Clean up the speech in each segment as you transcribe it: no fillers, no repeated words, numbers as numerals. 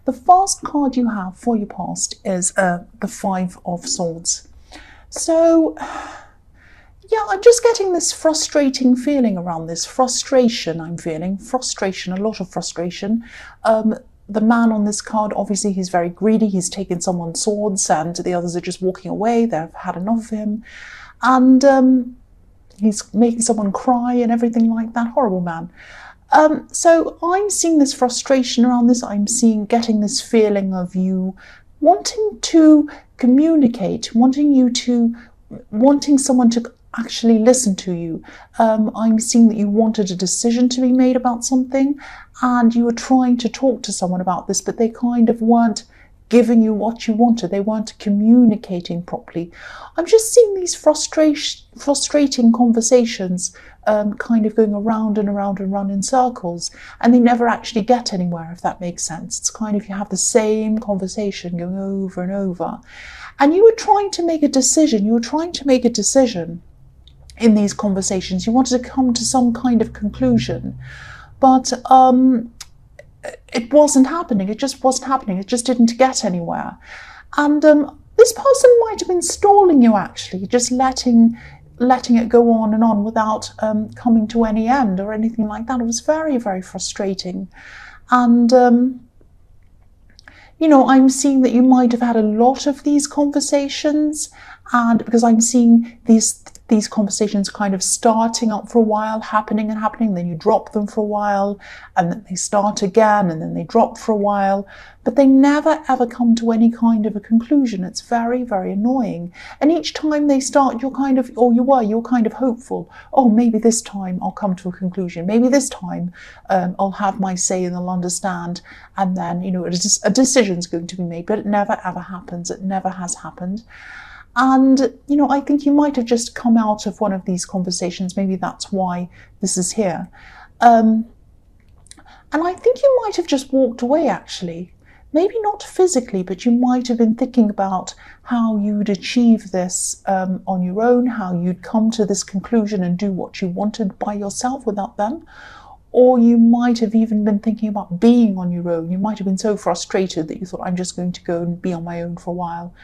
The first card you have for your past is the Five of Swords. So, yeah, I'm just getting this frustrating feeling around this. Frustration, I'm feeling. Frustration, a lot of frustration. The man on this card, obviously, he's very greedy. He's taken someone's swords and the others are just walking away. They've had enough of him. And he's making someone cry and everything like that. Horrible man. So I'm seeing this frustration around this. I'm getting this feeling of you wanting to communicate, wanting someone to actually listen to you. I'm seeing that you wanted a decision to be made about something and you were trying to talk to someone about this, but they kind of weren't giving you what you wanted. They weren't communicating properly. I'm just seeing these frustrating conversations kind of going around and around and around in circles, and they never actually get anywhere, if that makes sense. It's kind of, you have the same conversation going over and over. And you were trying to make a decision. In these conversations. You wanted to come to some kind of conclusion, but it wasn't happening. It just wasn't happening. It just didn't get anywhere. And this person might have been stalling you, actually, just letting it go on and on without coming to any end or anything like that. It was very, very frustrating. And I'm seeing that you might have had a lot of these conversations, and because I'm seeing these conversations kind of starting up for a while, happening, then you drop them for a while, and then they start again, and then they drop for a while, but they never ever come to any kind of a conclusion. It's very, very annoying. And each time they start, you're kind of hopeful. Oh, maybe this time I'll come to a conclusion. Maybe this time I'll have my say and they'll understand. And then, a decision's going to be made, but it never ever happens. It never has happened. And, I think you might have just come out of one of these conversations. Maybe that's why this is here. And I think you might have just walked away, actually. Maybe not physically, but you might have been thinking about how you'd achieve this on your own, how you'd come to this conclusion and do what you wanted by yourself without them. Or you might have even been thinking about being on your own. You might have been so frustrated that you thought, I'm just going to go and be on my own for a while.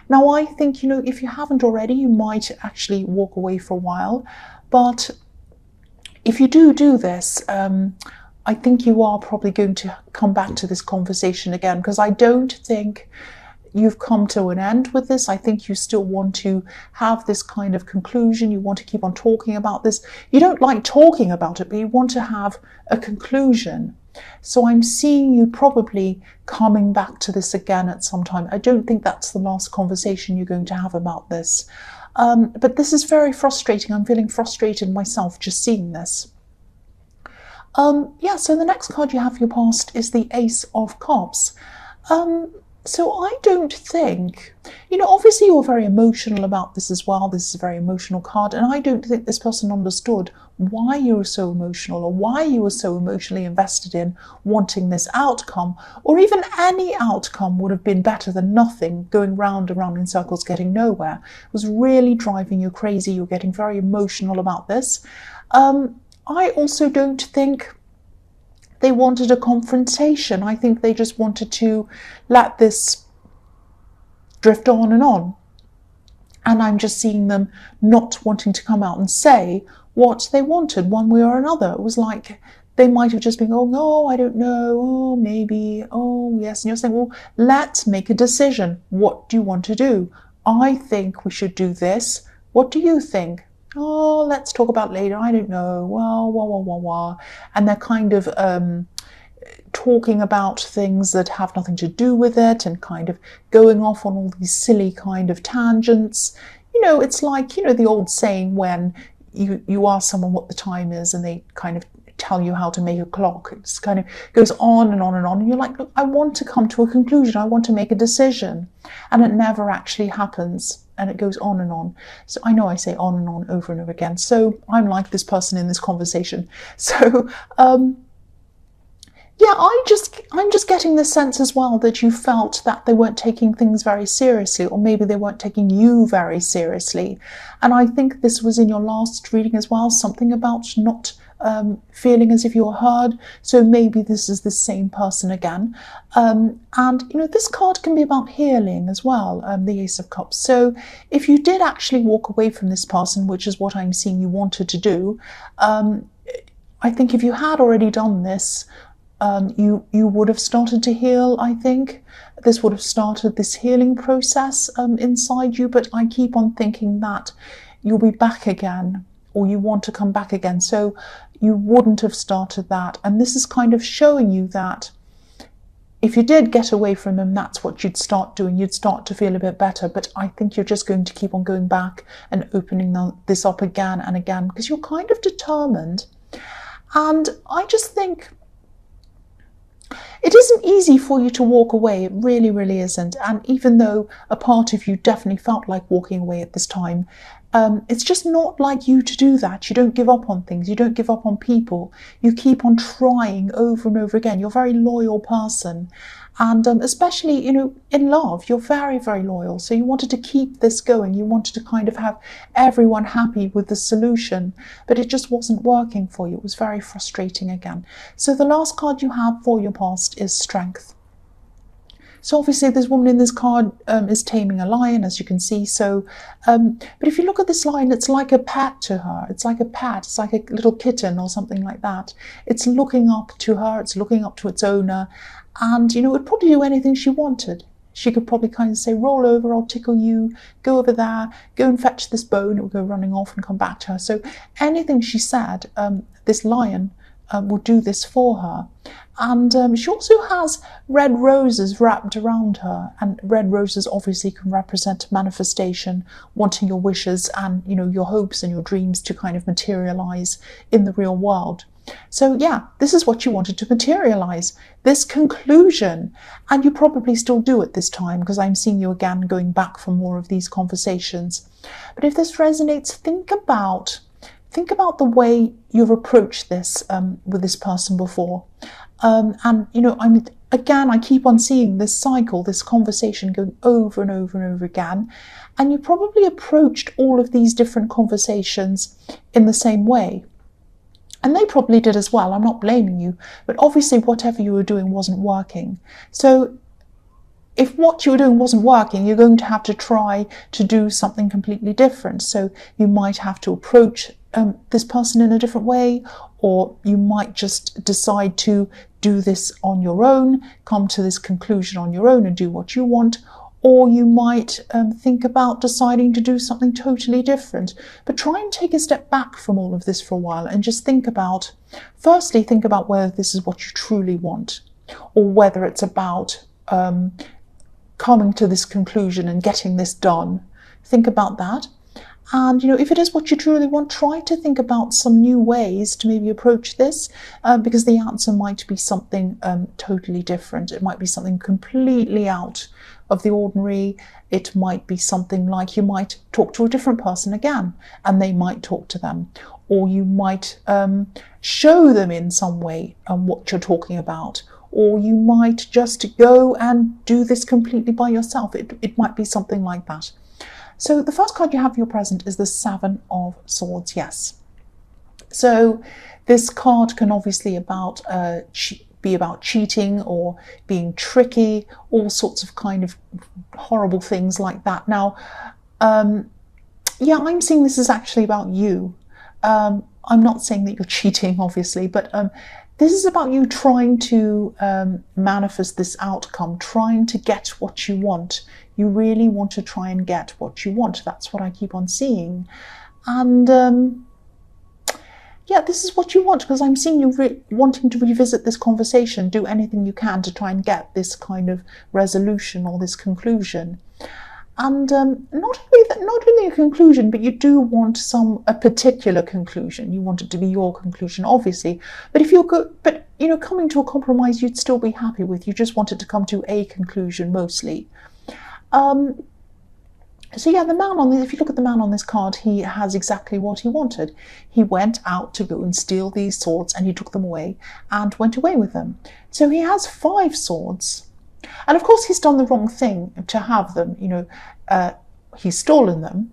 Now, I think, if you haven't already, you might actually walk away for a while. But if you do this, I think you are probably going to come back to this conversation again, because I don't think you've come to an end with this. I think you still want to have this kind of conclusion. You want to keep on talking about this. You don't like talking about it, but you want to have a conclusion. So I'm seeing you probably coming back to this again at some time. I don't think that's the last conversation you're going to have about this. But this is very frustrating. I'm feeling frustrated myself just seeing this. So the next card you have for your past is the Ace of Cups. So I don't think, obviously you're very emotional about this as well. This is a very emotional card, and I don't think this person understood why you were so emotional, or why you were so emotionally invested in wanting this outcome, or even any outcome would have been better than nothing, going round and round in circles, getting nowhere. It was really driving you crazy. You're getting very emotional about this. I also don't think they wanted a confrontation. I think they just wanted to let this drift on and on. And I'm just seeing them not wanting to come out and say what they wanted one way or another. It was like they might have just been, oh, no, I don't know, oh, maybe, oh, yes. And you're saying, well, let's make a decision. What do you want to do? I think we should do this. What do you think? Oh, let's talk about later. I don't know. Well. And they're kind of talking about things that have nothing to do with it, and kind of going off on all these silly kind of tangents. It's like, the old saying when you ask someone what the time is and they kind of tell you how to make a clock. It just kind of goes on and on and on. And you're like, look, I want to come to a conclusion. I want to make a decision. And it never actually happens. And it goes on and on. So I know I say on and on over and over again. So I'm like this person in this conversation. So Yeah, I'm just getting the sense as well that you felt that they weren't taking things very seriously, or maybe they weren't taking you very seriously. And I think this was in your last reading as well, something about not feeling as if you were heard. So maybe this is the same person again. And this card can be about healing as well, the Ace of Cups. So if you did actually walk away from this person, which is what I'm seeing you wanted to do, I think if you had already done this, you would have started to heal. I think this would have started this healing process inside you, but I keep on thinking that you'll be back again, or you want to come back again, so you wouldn't have started that. And this is kind of showing you that if you did get away from him, that's what you'd start doing. You'd start to feel a bit better, but I think you're just going to keep on going back and opening this up again and again, because you're kind of determined. And I just think it isn't easy for you to walk away. It really, really isn't. And even though a part of you definitely felt like walking away at this time, it's just not like you to do that. You don't give up on things. You don't give up on people. You keep on trying over and over again. You're a very loyal person. And especially, in love, you're very, very loyal. So you wanted to keep this going. You wanted to kind of have everyone happy with the solution, but it just wasn't working for you. It was very frustrating again. So the last card you have for your past is Strength. So obviously this woman in this card is taming a lion, as you can see. So, but if you look at this lion, it's like a pet to her. It's like a pet. It's like a little kitten or something like that. It's looking up to her. It's looking up to its owner. And, it would probably do anything she wanted. She could probably kind of say, roll over, I'll tickle you, go over there, go and fetch this bone. It would go running off and come back to her. So anything she said, this lion will do this for her. And she also has red roses wrapped around her. And red roses obviously can represent manifestation, wanting your wishes and, your hopes and your dreams to kind of materialize in the real world. So yeah, this is what you wanted to materialize, this conclusion. And you probably still do at this time, because I'm seeing you again going back for more of these conversations. But if this resonates, think about the way you've approached this with this person before. And I keep on seeing this cycle, this conversation going over and over and over again. And you probably approached all of these different conversations in the same way. And they probably did as well. I'm not blaming you, but obviously whatever you were doing wasn't working. So if what you were doing wasn't working, you're going to have to try to do something completely different. So you might have to approach this person in a different way, or you might just decide to do this on your own, come to this conclusion on your own and do what you want. Or you might think about deciding to do something totally different. But try and take a step back from all of this for a while and just think about whether this is what you truly want, or whether it's about coming to this conclusion and getting this done. Think about that. And, if it is what you truly want, try to think about some new ways to maybe approach this, because the answer might be something totally different. It might be something completely out of the ordinary. It might be something like you might talk to a different person again, and they might talk to them. Or you might show them in some way what you're talking about. Or you might just go and do this completely by yourself. It might be something like that. So the first card you have for your present is the Seven of Swords, yes. So this card can obviously be about cheating or being tricky, all sorts of kind of horrible things like that. Now, yeah, I'm seeing this is actually about you. I'm not saying that you're cheating, obviously, but this is about you trying to manifest this outcome, trying to get what you want. You really want to try and get what you want. That's what I keep on seeing. And yeah, this is what you want, because I'm seeing you wanting to revisit this conversation, do anything you can to try and get this kind of resolution or this conclusion. And not only a conclusion, but you do want a particular conclusion. You want it to be your conclusion, obviously. But if you're good, coming to a compromise, you'd still be happy with. You just want it to come to a conclusion, mostly. So yeah, the man on the, if you look at the man on this card, he has exactly what he wanted. He went out to go and steal these swords, and he took them away and went away with them. So he has 5 swords. And of course he's done the wrong thing to have them, he's stolen them.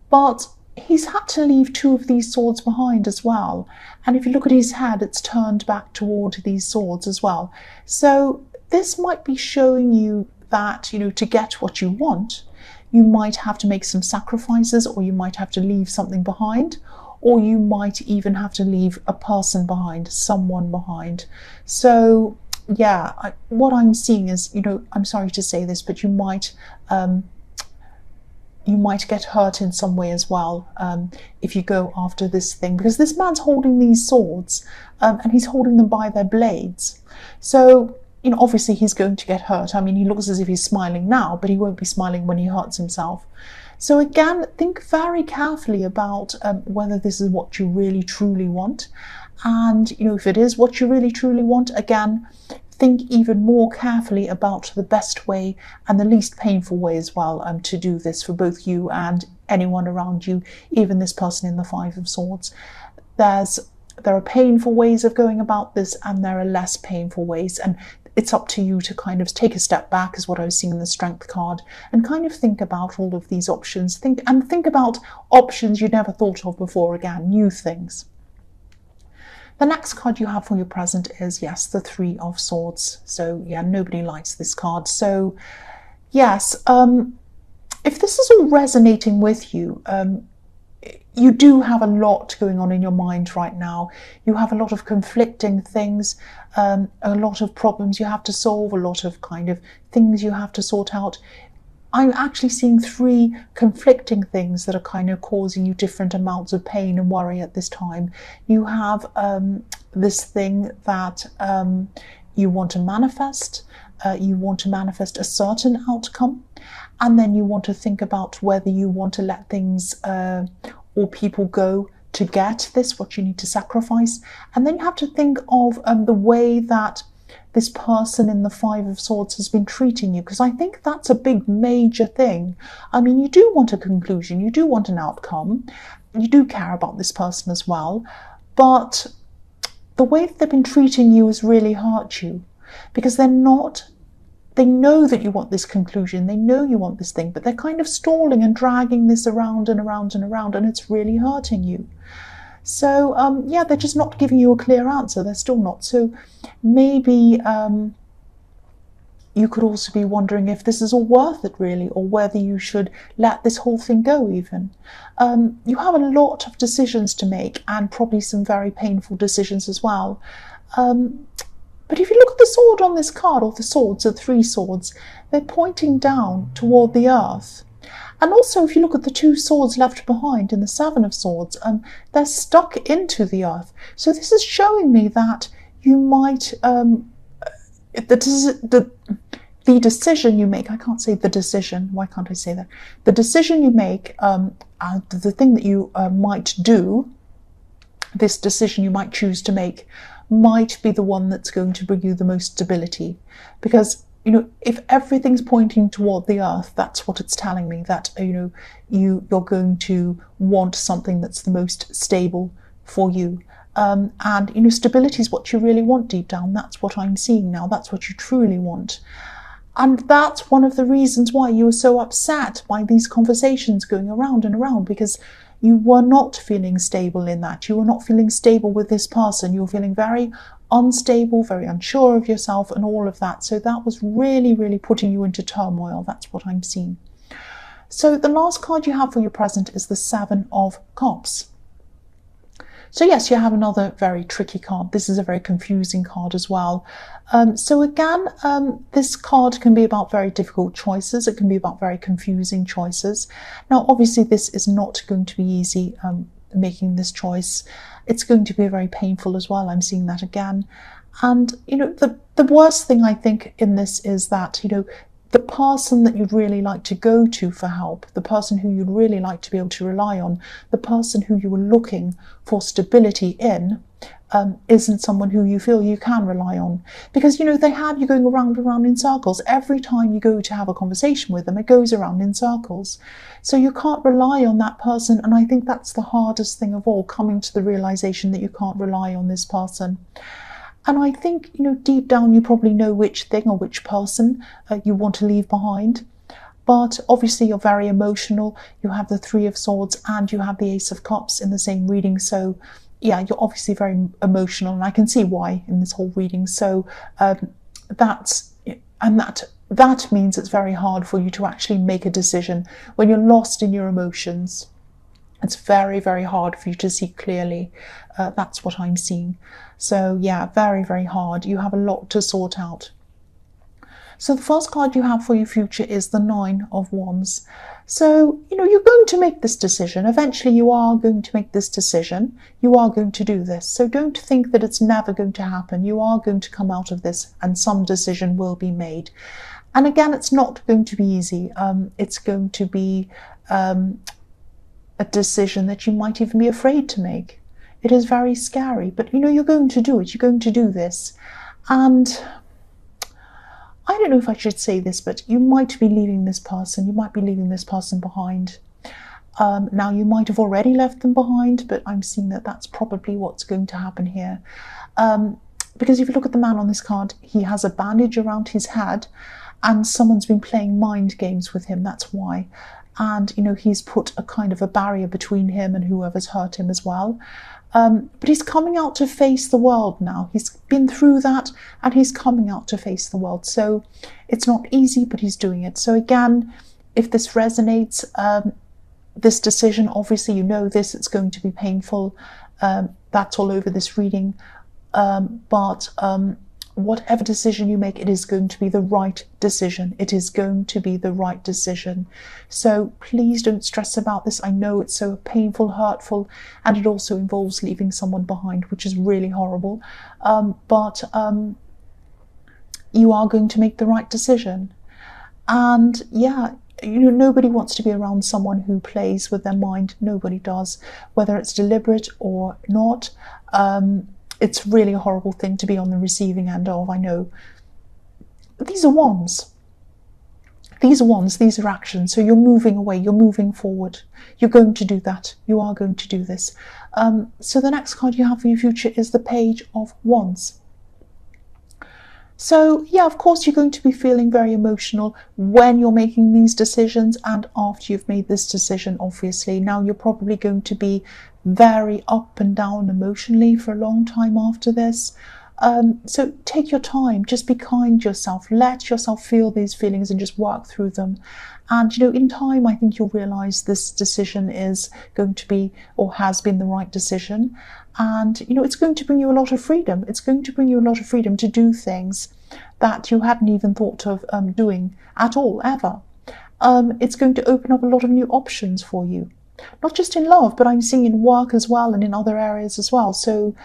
But he's had to leave 2 of these swords behind as well. And if you look at his head, it's turned back toward these swords as well. So this might be showing you that, to get what you want, you might have to make some sacrifices, or you might have to leave something behind, or you might even have to leave a person behind, someone behind. So yeah, what I'm seeing is, I'm sorry to say this, but you might get hurt in some way as well if you go after this thing, because this man's holding these swords and he's holding them by their blades. So obviously he's going to get hurt. I mean, he looks as if he's smiling now, but he won't be smiling when he hurts himself. So again, think very carefully about whether this is what you really truly want. And if it is what you really truly want, again, think even more carefully about the best way and the least painful way as well to do this for both you and anyone around you, even this person in the 5 of Swords. There are painful ways of going about this, and there are less painful ways, and it's up to you to kind of take a step back, is what I was seeing in the Strength card, and kind of think about all of these options. Think about options you never thought of before, again, new things. The next card you have for your present is, yes, the 3 of Swords. So yeah, nobody likes this card. So yes, if this is all resonating with you, you do have a lot going on in your mind right now. You have a lot of conflicting things, a lot of problems you have to solve, a lot of kind of things you have to sort out. I'm actually seeing 3 conflicting things that are kind of causing you different amounts of pain and worry at this time. You have this thing that you want to manifest. You want to manifest a certain outcome, and then you want to think about whether you want to let things or people go to get this, what you need to sacrifice. And then you have to think of the way that this person in the 5 of Swords has been treating you, because I think that's a big major thing. I mean, you do want a conclusion, you do want an outcome, you do care about this person as well, but the way that they've been treating you has really hurt you, because they know that you want this conclusion, they know you want this thing, but they're kind of stalling and dragging this around and around and around, and it's really hurting you. So yeah, they're just not giving you a clear answer. They're still not. So maybe you could also be wondering if this is all worth it really, or whether you should let this whole thing go even. You have a lot of decisions to make, and probably some very painful decisions as well. But if you look at the sword on this card, or the swords, the 3 swords, they're pointing down toward the earth. And also, if you look at the 2 swords left behind in the 7 of Swords, they're stuck into the earth. So this is showing me that you might, the decision you make, I can't say the decision, why can't I say that? The decision you make, the thing that you might do, this decision you might choose to make, might be the one that's going to bring you the most stability. Because if everything's pointing toward the earth, that's what it's telling me, that you're going to want something that's the most stable for you. And stability is what you really want deep down. That's what I'm seeing now. That's what you truly want. And that's one of the reasons why you were so upset by these conversations going around and around, because you were not feeling stable in that. You were not feeling stable with this person. You were feeling very unstable, very unsure of yourself and all of that. So that was really, really putting you into turmoil. That's what I'm seeing. So the last card you have for your present is the 7 of Cups. So yes, you have another very tricky card. This is a very confusing card as well. So again, this card can be about very difficult choices. It can be about very confusing choices. Now, obviously, this is not going to be easy, making this choice. It's going to be very painful as well. I'm seeing that again. And, the worst thing I think in this is that, the person that you'd really like to go to for help, the person who you'd really like to be able to rely on, the person who you were looking for stability in, isn't someone who you feel you can rely on. Because, you know, they have you going around and around in circles. Every time you go to have a conversation with them, it goes around in circles. So you can't rely on that person. And I think that's the hardest thing of all, coming to the realization that you can't rely on this person. And I think, you know, deep down, you probably know which thing or which person you want to leave behind. But obviously you're very emotional. You have the Three of Swords and you have the Ace of Cups in the same reading. So yeah, you're obviously very emotional, and I can see why in this whole reading. So that means it's very hard for you to actually make a decision when you're lost in your emotions. It's very, very hard for you to see clearly. That's what I'm seeing. So yeah, very, very hard. You have a lot to sort out. So the first card you have for your future is the Nine of Wands. So, you know, you're going to make this decision. Eventually you are going to make this decision. You are going to do this. So don't think that it's never going to happen. You are going to come out of this and some decision will be made. And again, it's not going to be easy. It's going to be a decision that you might even be afraid to make. It is very scary, but you know, you're going to do it. You're going to do this. And I don't know if I should say this, but you might be leaving this person. You might be leaving this person behind. Now, you might have already left them behind, but I'm seeing that that's probably what's going to happen here. Because if you look at the man on this card, he has a bandage around his head and someone's been playing mind games with him. That's why. And, you know, he's put a kind of a barrier between him and whoever's hurt him as well. But he's coming out to face the world now. He's been through that and he's coming out to face the world. So it's not easy, but he's doing it. So again, if this resonates, this decision, obviously you know this, it's going to be painful. That's all over this reading. But whatever decision you make, it is going to be the right decision. It is going to be the right decision. So please don't stress about this. I know it's so painful, hurtful, and it also involves leaving someone behind, which is really horrible. But you are going to make the right decision. And yeah, you know, nobody wants to be around someone who plays with their mind. Nobody does, whether it's deliberate or not. It's really a horrible thing to be on the receiving end of, I know. These are wands. These are wands, these are actions. So you're moving away, you're moving forward. You're going to do that. You are going to do this. So the next card you have for your future is the Page of Wands. So yeah, of course, you're going to be feeling very emotional when you're making these decisions and after you've made this decision, obviously. Now you're probably going to be very up and down emotionally for a long time after this. So take your time, just be kind to yourself, let yourself feel these feelings and just work through them. And, you know, in time, I think you'll realize this decision is going to be, or has been, the right decision. And, you know, it's going to bring you a lot of freedom. It's going to bring you a lot of freedom to do things that you hadn't even thought of doing at all, ever. It's going to open up a lot of new options for you. Not just in love, but I'm seeing in work as well and in other areas as well. So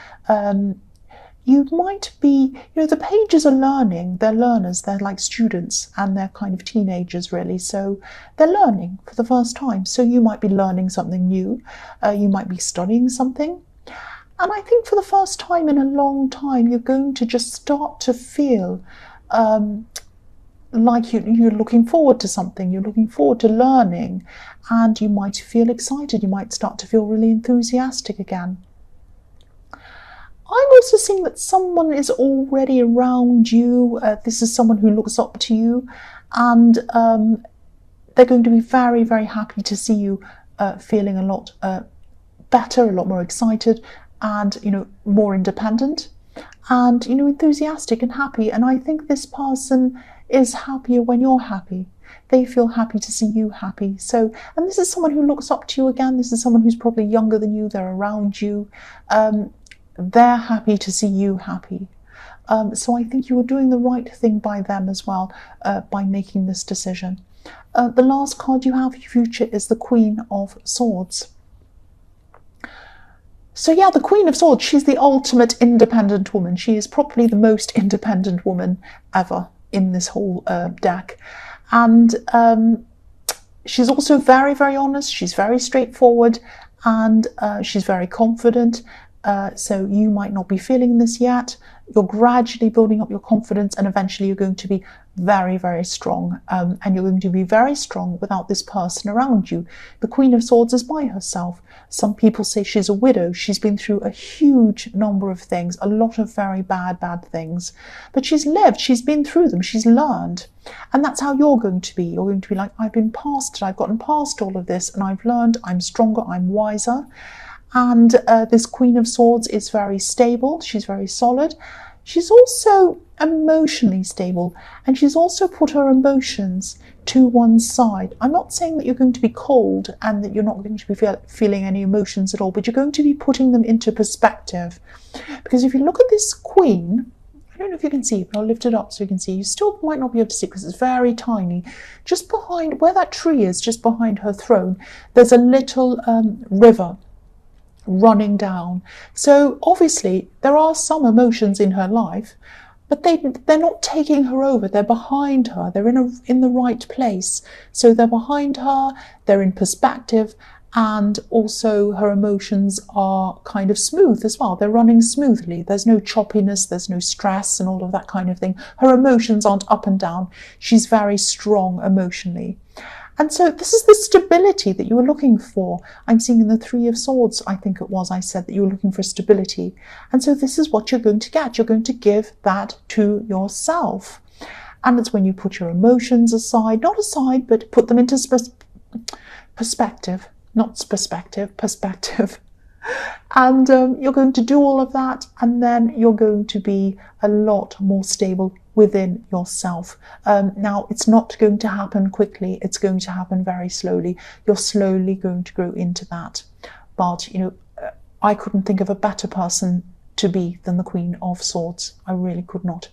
you might be, you know, the pages are learning. They're learners. They're like students and they're kind of teenagers, really. So they're learning for the first time. So you might be learning something new. You might be studying something. And I think for the first time in a long time, you're going to just start to feel like you're looking forward to something, you're looking forward to learning, and you might feel excited, you might start to feel really enthusiastic again. I'm also seeing that someone is already around you. This is someone who looks up to you, and they're going to be very, very happy to see you feeling a lot better, a lot more excited, and, you know, more independent, and, you know, enthusiastic and happy. And I think this person is happier when you're happy. They feel happy to see you happy. So, and this is someone who looks up to you again. This is someone who's probably younger than you. They're around you. They're happy to see you happy. So I think you are doing the right thing by them as well, by making this decision. The last card you have for your future is the Queen of Swords. So yeah, the Queen of Swords, she's the ultimate independent woman. She is probably the most independent woman ever in this whole deck. And she's also very, very honest. She's very straightforward, and she's very confident. so you might not be feeling this yet. You're gradually building up your confidence, and eventually you're going to be very, very strong. And you're going to be very strong without this person around you. The Queen of Swords is by herself. Some people say she's a widow. She's been through a huge number of things, a lot of very bad things. But she's lived, she's been through them, she's learned. And that's how you're going to be. You're going to be like, I've been past it, I've gotten past all of this, and I've learned, I'm stronger, I'm wiser. And this Queen of Swords is very stable, she's very solid. She's also emotionally stable, and she's also put her emotions to one side. I'm not saying that you're going to be cold and that you're not going to be feeling any emotions at all, but you're going to be putting them into perspective. Because if you look at this Queen, I don't know if you can see, but I'll lift it up so you can see. You still might not be able to see because it's very tiny. Just behind, where that tree is, just behind her throne, there's a little river running down. So obviously there are some emotions in her life, but they're not taking her over. They're behind her. They're in the right place. So they're behind her, they're in perspective, and also her emotions are kind of smooth as well. They're running smoothly. There's no choppiness, there's no stress and all of that kind of thing. Her emotions aren't up and down. She's very strong emotionally. And so this is the stability that you were looking for. I'm seeing in the Three of Swords, I think it was, I said that you were looking for stability. And so this is what you're going to get. You're going to give that to yourself. And it's when you put your emotions aside, not aside, but put them into perspective, not perspective. And you're going to do all of that, and then you're going to be a lot more stable within yourself. Now, it's not going to happen quickly. It's going to happen very slowly. You're slowly going to grow into that. But, you know, I couldn't think of a better person to be than the Queen of Swords. I really could not.